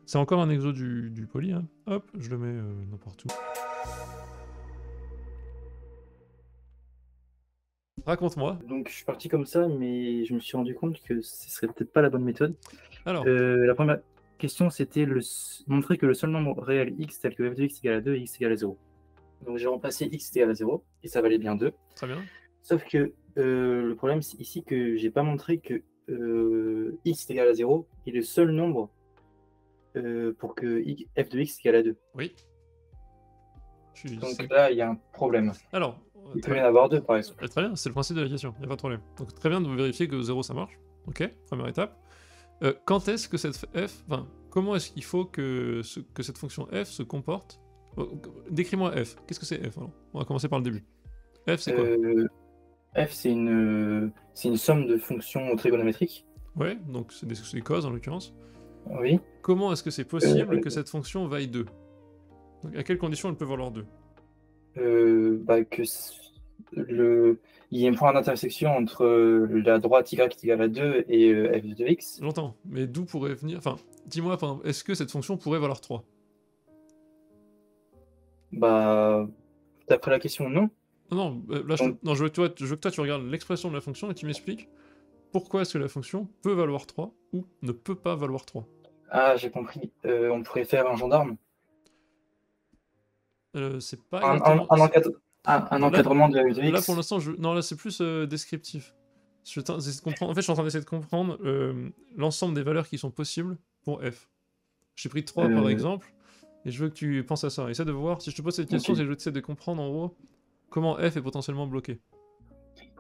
C'est encore un exo du poly, hein. Hop, je le mets n'importe où. Raconte-moi. Donc je suis parti comme ça, mais je me suis rendu compte que ce serait peut-être pas la bonne méthode. Alors, La première question, c'était montrer que le seul nombre réel x tel que f de x égale à 2 et x égale à 0. Donc j'ai remplacé x égale à 0, et ça valait bien 2. très bien. Sauf que le problème, c'est ici que j'ai pas montré que x égale à 0 est le seul nombre pour que f de x égale à 2. Oui. Donc là, il y a un problème. Alors, il peut y en avoir 2, par exemple. Très bien, c'est le principe de la question, il n'y a pas de problème. Donc très bien de vérifier que 0 ça marche. Ok, première étape. Quand est-ce que cette f, enfin, comment est-ce qu'il faut que cette fonction f se comporte? Décris-moi f. Qu'est-ce que c'est f alors? On va commencer par le début. F c'est quoi? F c'est une somme de fonctions trigonométriques. Ouais, donc c'est des causes en l'occurrence. Oui. Comment est-ce que c'est possible que cette fonction vaille 2? Donc à quelles conditions elle peut valoir 2? Il y a un point d'intersection entre la droite y égale à 2 et f de x. J'entends, mais d'où pourrait venir... Enfin, dis-moi, est-ce que cette fonction pourrait valoir 3? Bah, d'après la question, non. Non, là, je veux que toi tu regardes l'expression de la fonction et tu m'expliques pourquoi est-ce que la fonction peut valoir 3 ou ne peut pas valoir 3. Ah, j'ai compris. On pourrait faire un gendarme. C'est pas exactement... Un encadrement de f de x. Là, pour l'instant, non, là, c'est plus descriptif. En fait, je suis en train d'essayer de comprendre l'ensemble des valeurs qui sont possibles pour f. J'ai pris 3 par exemple, et je veux que tu penses à ça. Essaie de voir, si je te pose cette question, c'est que je essaie de comprendre en gros comment f est potentiellement bloqué.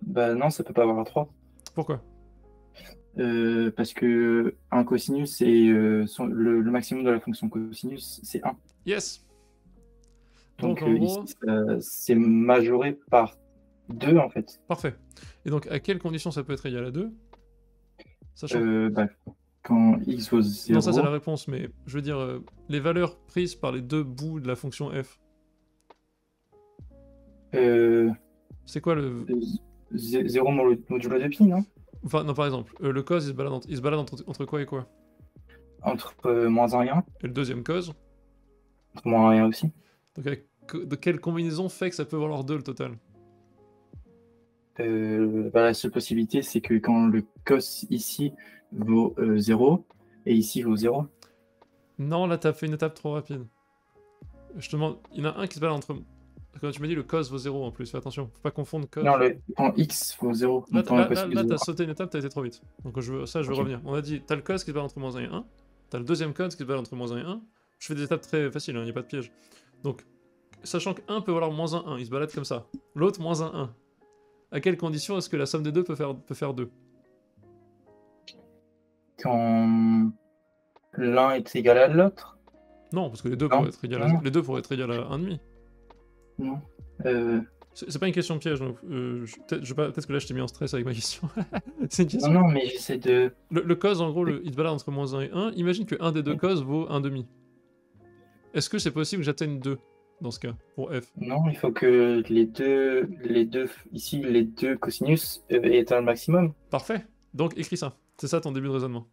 Bah non, ça peut pas avoir 3. Pourquoi? Parce que un cosinus, c'est le maximum de la fonction cosinus, c'est 1. Yes. Donc en gros, ici, c'est majoré par 2 en fait. Parfait. Et donc à quelles conditions ça peut être égal à 2? Sachant... quand x vaut 0... Non, ça c'est la réponse, mais je veux dire, les valeurs prises par les deux bouts de la fonction f. C'est quoi le... 0 modulo de pi, non? Enfin, non, par exemple, le cos, il se balade entre quoi et quoi? Entre moins 1 et 1. Et le deuxième cos? Entre moins 1 et 1 aussi. Donc de quelle combinaison fait que ça peut valoir 2 le total? La seule possibilité, c'est que quand le cos ici vaut 0, et ici vaut 0. Non, là, t'as fait une étape trop rapide. Je te demande, il y en a un qui se balade entre... Quand tu m'as dit le cos vaut 0 en plus, fais attention, faut pas confondre cos... Non, quand x vaut 0. Là, t'as sauté une étape, t'as été trop vite. Donc je veux revenir. On a dit, t'as le cos qui se balade entre moins 1 et 1, t'as le deuxième cos qui se balade entre moins 1 et 1. Je fais des étapes très faciles, il n'y a pas de piège. Donc, sachant que 1 peut valoir moins 1, 1, il se balade comme ça. L'autre, moins 1, 1. À quelles conditions est-ce que la somme des deux peut faire 2? Quand l'un est égal à l'autre? Non, parce que les deux pourraient être égal à 1,5. Non. C'est pas une question piège, donc peut-être que là je t'ai mis en stress avec ma question. C'est une question. Non, mais j'essaie de... Le cos, en gros, il se balade entre moins 1 et 1. Imagine que un des deux cos vaut 1,5. Est-ce que c'est possible que j'atteigne 2 dans ce cas, pour f? Non, il faut que les deux cosinus aient atteint le maximum. Parfait. Donc écris ça. C'est ça ton début de raisonnement.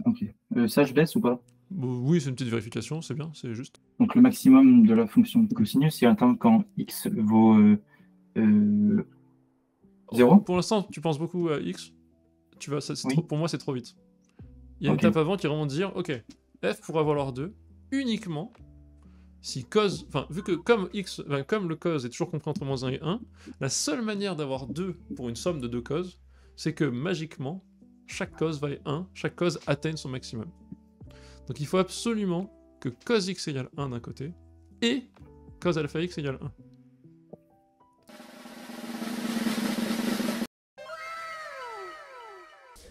Ok. Ça, je baisse ou pas? Oui, c'est une petite vérification, c'est bien, c'est juste. Donc le maximum de la fonction de cosinus est atteint quand x vaut 0. Pour l'instant, tu penses beaucoup à x. Oui. Pour moi, c'est trop vite. Il y a une étape avant qui est vraiment de dire, ok, f pourra valoir 2 uniquement si cos, enfin, vu que comme le cos est toujours compris entre moins 1 et 1, la seule manière d'avoir 2 pour une somme de 2 cos, c'est que magiquement, chaque cos vaille 1, chaque cos atteigne son maximum. Donc il faut absolument que cos x égale 1 d'un côté, et cos alpha x égale 1.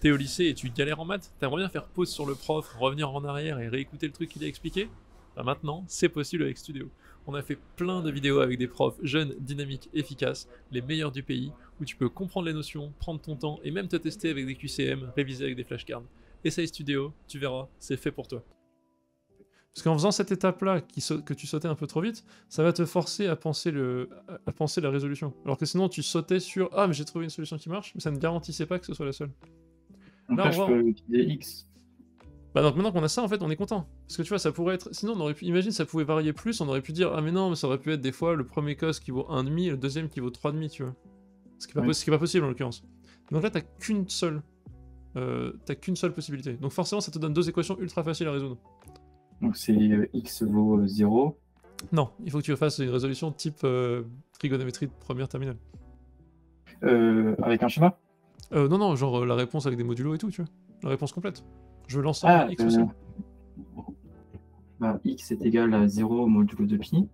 T'es au lycée et tu galères en maths? T'aimerais bien faire pause sur le prof, revenir en arrière et réécouter le truc qu'il a expliqué? Bah maintenant, c'est possible avec Studio. On a fait plein de vidéos avec des profs jeunes, dynamiques, efficaces, les meilleurs du pays, où tu peux comprendre les notions, prendre ton temps et même te tester avec des QCM, réviser avec des flashcards. Essaye Studio, tu verras, c'est fait pour toi. Parce qu'en faisant cette étape-là, que tu sautais un peu trop vite, ça va te forcer à penser la résolution. Alors que sinon, tu sautais sur « Ah, mais j'ai trouvé une solution qui marche », mais ça ne garantissait pas que ce soit la seule. Donc là, je peux utiliser x. Bah donc maintenant qu'on a ça, en fait, on est content. Parce que tu vois, ça pourrait être... Sinon, on aurait pu... Imagine, ça pouvait varier plus, on aurait pu dire, ah mais non, mais ça aurait pu être des fois le premier cos qui vaut 1,5 et le deuxième qui vaut 3,5, tu vois. Ce qui est pas, Ouais. ce qui est pas possible en l'occurrence. Donc là, t'as qu'une seule possibilité. Donc forcément, ça te donne deux équations ultra faciles à résoudre. Donc c'est x vaut 0. Non, il faut que tu fasses une résolution type trigonométrie de première terminale. Avec un schéma? Non, non, genre la réponse avec des modulos et tout, tu vois. La réponse complète. Je veux l'ensemble Ah, X aussi. bah, x est égal à 0 modulo de pi.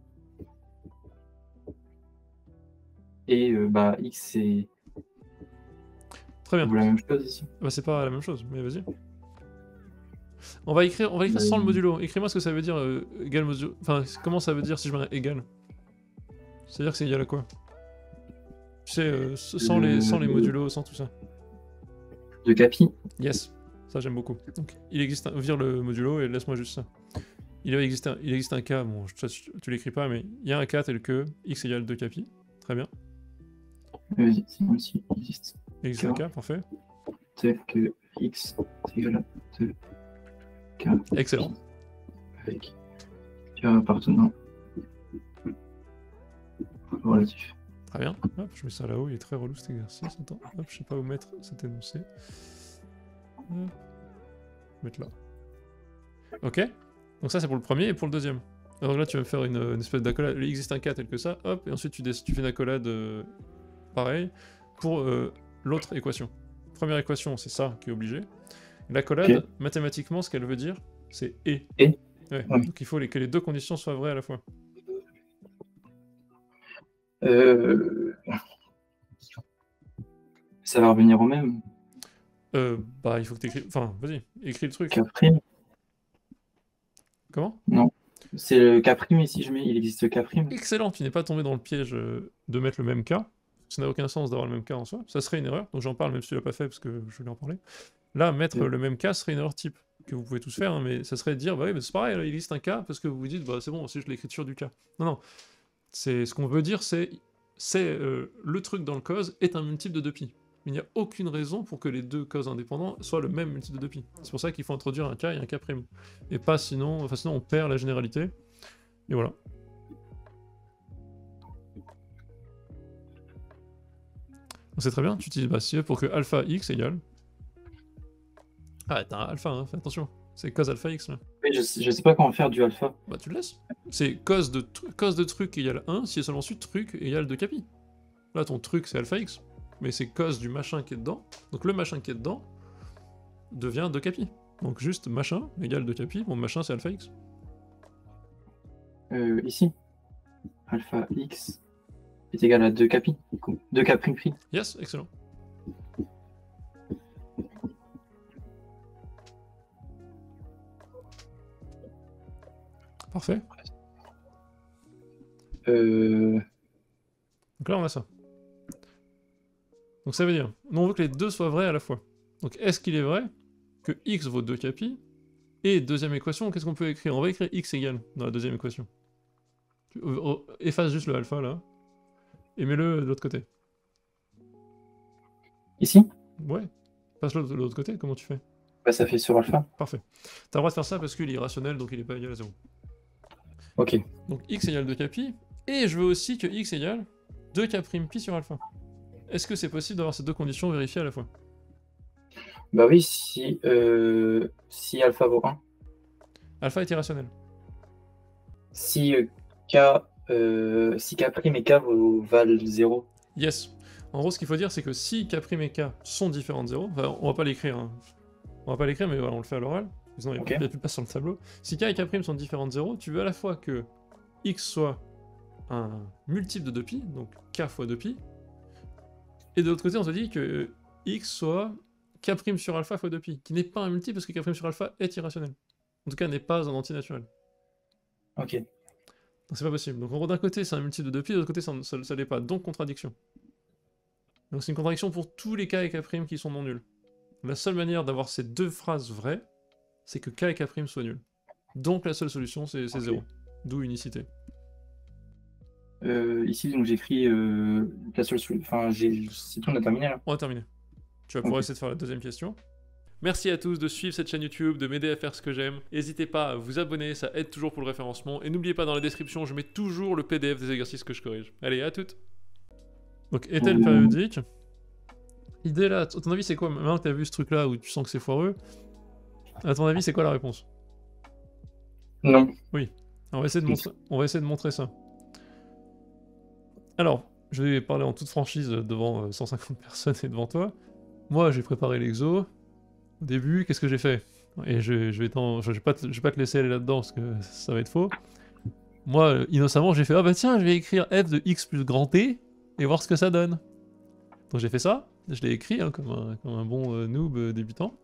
Et bah, x c'est Très bien. vaut la même chose ici. Bah, c'est pas la même chose, mais vas-y. On va écrire sans le modulo. Écris-moi ce que ça veut dire égal modulo. Enfin, comment ça veut dire si je mets un égal? C'est-à-dire que c'est égal à quoi? Tu sais, sans les modulos, sans tout ça. De capi. Yes, ça j'aime beaucoup. Donc, il existe vire le modulo et laisse-moi juste ça. Il existe un cas, bon, tu l'écris pas, mais il y a un cas tel que x égale 2 capi. Très bien. C'est comme si il existe. Il existe un cas, parfait. Tel que x est égal à 2 k. Excellent. Avec k appartenant au relatif. Très bien. Hop, je mets ça là-haut, il est très relou cet exercice. Attends, hop, je sais pas où mettre cet énoncé. Hop. Mettre là. Ok. Donc ça c'est pour le premier et pour le deuxième. Alors là tu vas me faire une espèce d'accolade. Il existe un cas tel que ça, hop, et ensuite tu fais une accolade pareil pour l'autre équation. Première équation, c'est ça qui est obligé. L'accolade, Ok. mathématiquement, ce qu'elle veut dire, c'est et. Et. Ouais. Ouais. Donc il faut que les deux conditions soient vraies à la fois. Ça va revenir au même. Bah il faut que tu écris... Enfin, vas-y, écris le truc. K'. Comment? Non. C'est le K' ici, je mets, il existe K'. Excellent, tu n'es pas tombé dans le piège de mettre le même cas. Ça n'a aucun sens d'avoir le même cas en soi. Ça serait une erreur, donc j'en parle même si tu l'as pas fait parce que je voulais en parler. Là, mettre le même cas serait une erreur type que vous pouvez tous faire, hein, mais ça serait de dire, bah oui, mais c'est pareil, là, il existe un cas parce que vous vous dites, bah c'est bon, c'est juste l'écriture du cas. Non, non. Ce qu'on veut dire, c'est le truc dans le cause est un multiple de 2π. Il n'y a aucune raison pour que les deux causes indépendants soient le même multiple de 2π. C'est pour ça qu'il faut introduire un cas et un K'. Et pas sinon, enfin sinon on perd la généralité. Et voilà. Donc c'est très bien, tu utilises bah, si pour que alpha x égale... Ah, t'as un alpha, hein, fais attention. C'est cos alpha x là. Oui, je sais pas comment faire du alpha. Bah tu le laisses. C'est cos de truc égale 1 si et seulement ensuite truc égale 2 capi. Là ton truc c'est alpha x. Mais c'est cos du machin qui est dedans. Donc le machin qui est dedans devient 2 capi. Donc juste machin égale 2 capi. Mon machin c'est alpha x. Ici, alpha x est égal à 2 capi. 2 k prime. Yes, excellent. Parfait. Donc là on a ça. Donc ça veut dire, nous on veut que les deux soient vrais à la fois. Donc est-ce qu'il est vrai que x vaut 2 capi? Et deuxième équation, qu'est-ce qu'on peut écrire? On va écrire x égale dans la deuxième équation. Efface juste le alpha là. Et mets-le de l'autre côté. Ici? Ouais. Passe-le de l'autre côté, comment tu fais? Bah, ça fait sur alpha. Parfait. T'as le droit de faire ça parce qu'il est irrationnel, donc il n'est pas égal à 0. Ok. Donc x égale 2 capi. Et je veux aussi que x égale 2 k'pi sur alpha. Est-ce que c'est possible d'avoir ces deux conditions vérifiées à la fois? Bah oui, si alpha vaut 1. Alpha est irrationnel. Si k et k valent 0. Yes. En gros, ce qu'il faut dire, c'est que si k' et k sont différents de 0, enfin, on va pas l'écrire, hein. On va pas l'écrire, mais voilà, on le fait à l'oral. Sinon, il n'y a plus de place sur le tableau. Si k et k' sont différents de 0, tu veux à la fois que x soit un multiple de 2π, donc k fois 2π, et de l'autre côté, on te dit que x soit k' sur alpha fois 2π, qui n'est pas un multiple parce que k' sur alpha est irrationnel. En tout cas, n'est pas un entier naturel. Ok. Donc c'est pas possible. Donc en gros, d'un côté, c'est un multiple de 2π, de l'autre côté, ça l'est pas. Donc contradiction. Donc c'est une contradiction pour tous les k et k' qui sont non nuls. La seule manière d'avoir ces deux phrases vraies, c'est que k et k' soient nuls. Donc la seule solution, c'est 0. D'où unicité. Ici, donc j'écris la seule solution. Enfin, c'est tout, on a terminé là. On a terminé. Tu vas pouvoir essayer de faire la deuxième question. Merci à tous de suivre cette chaîne YouTube, de m'aider à faire ce que j'aime. N'hésitez pas à vous abonner, ça aide toujours pour le référencement. Et n'oubliez pas, dans la description, je mets toujours le PDF des exercices que je corrige. Allez, à toutes. Donc, étel périodique. L'idée là, à ton avis, c'est quoi? Maintenant que tu as vu ce truc là où tu sens que c'est foireux, à ton avis, c'est quoi la réponse? Non. Oui. On va essayer de montrer ça. Alors, je vais parler en toute franchise devant 150 personnes et devant toi. Moi, j'ai préparé l'exo. Au début, qu'est-ce que j'ai fait? Et je vais pas te laisser aller là-dedans parce que ça va être faux. Moi, innocemment, j'ai fait ah bah tiens, je vais écrire f de x plus grand t et voir ce que ça donne. Donc j'ai fait ça, je l'ai écrit hein, comme un bon noob débutant.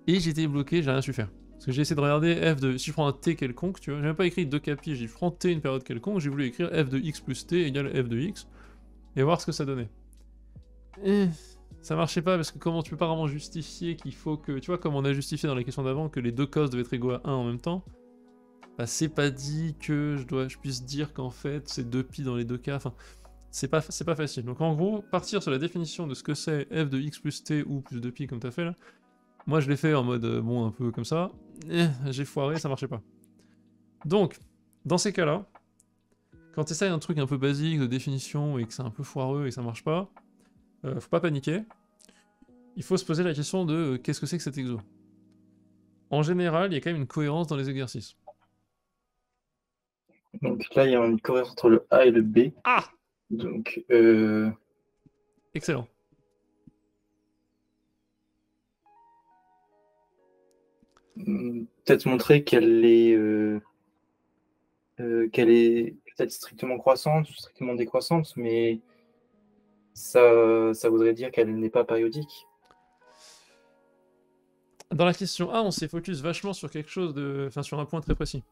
Et j'étais bloqué, j'ai rien su faire. Parce que j'ai essayé de regarder f de... Si je prends un t quelconque, tu vois, j'ai même pas écrit 2 capis, j'ai dit je prends t une période quelconque, j'ai voulu écrire f de x plus t égale f de x et voir ce que ça donnait. Et ça marchait pas parce que comment tu peux pas vraiment justifier qu'il faut que... Tu vois, comme on a justifié dans la question d'avant que les deux cos devaient être égaux à 1 en même temps, bah c'est pas dit que je puisse dire qu'en fait c'est 2 pi dans les deux cas, enfin... C'est pas facile. Donc en gros, partir sur la définition de ce que c'est f de x plus t ou plus 2 pi comme t'as fait là, moi je l'ai fait en mode bon un peu comme ça, j'ai foiré, ça marchait pas. Donc, dans ces cas-là, quand tu essayes un truc un peu basique de définition et que c'est un peu foireux et que ça marche pas, faut pas paniquer. Il faut se poser la question de qu'est-ce que c'est que cet exo. En général, il y a quand même une cohérence dans les exercices. Donc là, il y a une cohérence entre le A et le B. Ah! Donc, excellent. peut-être montrer qu'elle est peut-être strictement croissante ou strictement décroissante, mais ça voudrait dire qu'elle n'est pas périodique. Dans la question A, on s'est focus vachement sur quelque chose de... Enfin, sur un point très précis.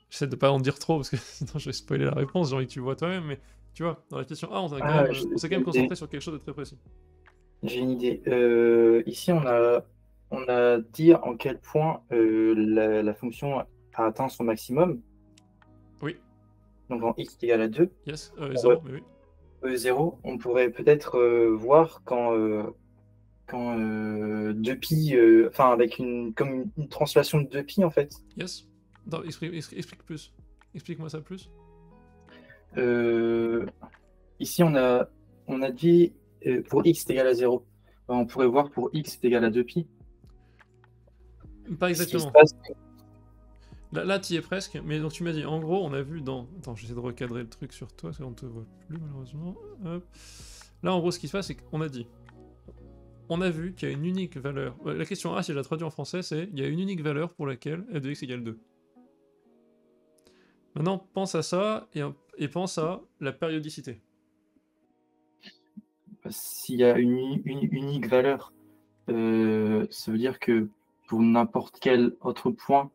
J'essaie de pas en dire trop, parce que sinon je vais spoiler la réponse, j'ai envie que tu vois toi-même, mais tu vois, dans la question A, on s'est quand même concentré sur quelque chose de très précis. J'ai une idée. Ici, on a dit en quel point la fonction a atteint son maximum. Oui. Donc en x égale à 2. Yes, 0, mais oui. 0, on pourrait peut-être voir quand 2pi, enfin avec comme une translation de 2pi en fait. Yes. Non, explique plus. Explique-moi ça plus. Ici, on a dit pour x est égal à 0. On pourrait voir pour x est égal à 2pi. Pas exactement. Là tu y es presque, mais donc tu m'as dit, en gros, on a vu dans... Attends, j'essaie de recadrer le truc sur toi, parce qu'on te voit plus malheureusement. Hop. Là, en gros, ce qui se passe, c'est qu'on a dit... On a vu qu'il y a une unique valeur... La question A, si je la traduis en français, c'est il y a une unique valeur pour laquelle f de x égale 2. Maintenant, pense à ça, et pense à la périodicité. S'il y a une unique valeur, ça veut dire que pour n'importe quel autre point,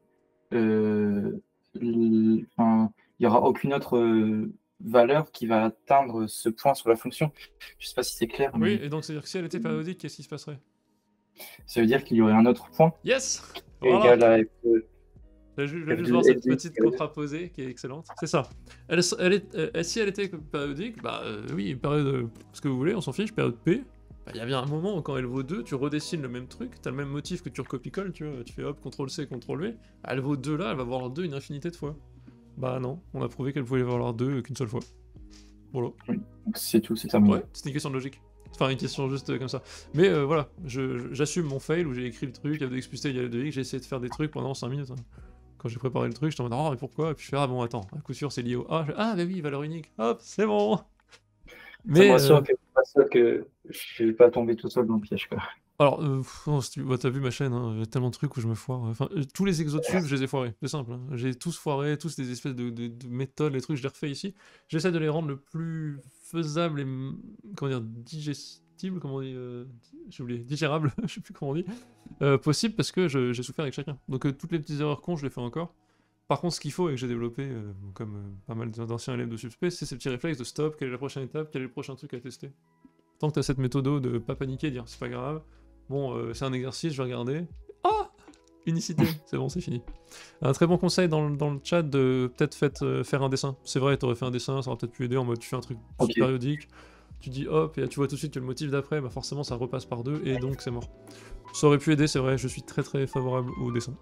il n'y aura aucune autre valeur qui va atteindre ce point sur la fonction. Je ne sais pas si c'est clair. Oui, et donc c'est-à-dire que si elle était périodique, qu'est-ce qui se passerait? Ça veut dire qu'il y aurait un autre point. Yes! Voilà. Égal à je vais juste voir cette petite contraposée qui est excellente. C'est ça. Si elle était périodique, bah oui, période, ce que vous voulez, on s'en fiche, période P. Bah, y a bien un moment où quand elle vaut 2, tu redessines le même truc, t'as le même motif que tu recopie-colles, tu vois, tu fais hop, CTRL-C, CTRL-V, elle vaut 2 là, elle va valoir 2 une infinité de fois. Bah non, on a prouvé qu'elle pouvait valoir 2 qu'une seule fois. Voilà. C'est tout, c'est terminé. Ouais, c'était une question de logique. Enfin, une question juste comme ça. Mais voilà, j'assume mon fail où j'ai écrit le truc, f de x plus t égale f de x, j'ai essayé de faire des trucs pendant 5 minutes. Hein. Quand j'ai préparé le truc, j'étais en mode, oh, mais pourquoi? Et puis je fais, ah bon, attends, à coup sûr, c'est lié au A. Ah, bah oui, valeur unique. Hop, c'est bon. Mais ça me rassure que je vais pas tomber tout seul dans le piège, quoi. Alors, t'as vu ma chaîne, hein, j'ai tellement de trucs où je me foire. Enfin, tous les exos de sub, je les ai foirés, c'est simple. Hein. J'ai tous foiré, tous des espèces de méthodes, les trucs, je les refais ici. J'essaie de les rendre le plus faisable et, comment dire, digestible, comment on dit, j'ai oublié, digérable, je sais plus comment on dit, possible parce que j'ai souffert avec chacun. Donc toutes les petites erreurs cons, je les fais encore. Par contre, ce qu'il faut et que j'ai développé, comme pas mal d'anciens élèves de Subsp, c'est ces petits réflexes de stop, quelle est la prochaine étape, quel est le prochain truc à tester. Tant que t'as cette méthode de pas paniquer, dire c'est pas grave, bon, c'est un exercice, je vais regarder. Oh! Unicité, c'est bon, c'est fini. Un très bon conseil dans le chat de peut-être faire un dessin. C'est vrai, t'aurais fait un dessin, ça aurait peut-être pu aider en mode tu fais un truc périodique. tu dis hop, et tu vois tout de suite que le motif d'après, bah forcément ça repasse par deux, et donc c'est mort. Ça aurait pu aider, c'est vrai, je suis très très favorable au dessin.